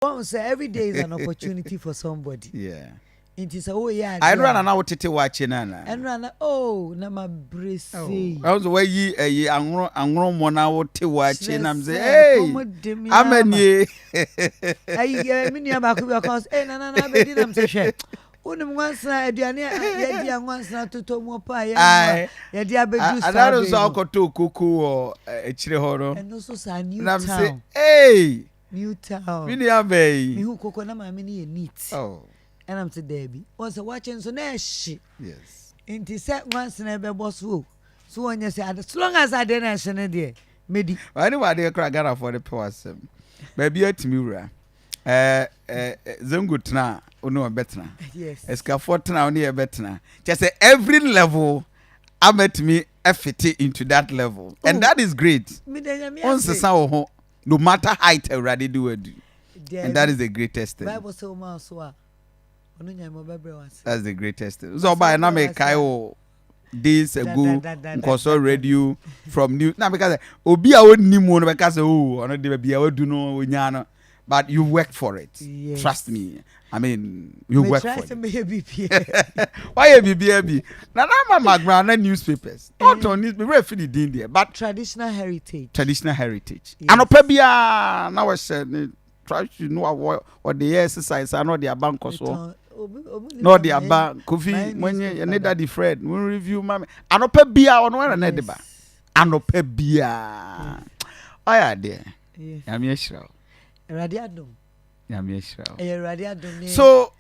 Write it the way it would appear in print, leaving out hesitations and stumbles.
Once every day is an opportunity for somebody. Yeah. It is yeah. I run now to watching Nana. And run na my brace. I was where ye angro mona would to watching. I'm saying, hey, I'm a ye. I mean, you're back because, eh, Nana, I did them to share. Once I did once not to Tomo Pie. I that was all to cuckoo or a chile and also a new town. Saying, hey, new town. Minia Bay. Me who coconut my mini neat. Oh. And I'm to Debbie. Was a watching so nash. Yes. And he said once never boss woo. So when you say, as long as I didn't ask an idea, maybe. Anyway, they crack out for the person. Maybe a Timura. Zungutna, no better. Yes. Escafort near better. Just say every level, I met me fit into that level. And that is great. Once the sound, no matter height, already do it. And that is the greatest thing. Bible so much. That's the greatest thing. So by now, make Kyle days ago, Nkoso radio from new. Now because Obi I would name because oh, I know be I would do no nyano, but you work for it. Yes. Trust me. I mean, you work for it. Why a BBB? Now I'm Mcbrown newspapers. Not on this, we're feeling in there, but traditional heritage. Traditional heritage. Yes. And Opebia now I said try to know what the exercise. I know their bank also. No, the bank. Kofi when you need that the Fred. We review, mommy. And Opebia on one another. And Opebia. Oh yeah, dear. I'm sure. Radiadum. I'm sure. Radiadum. So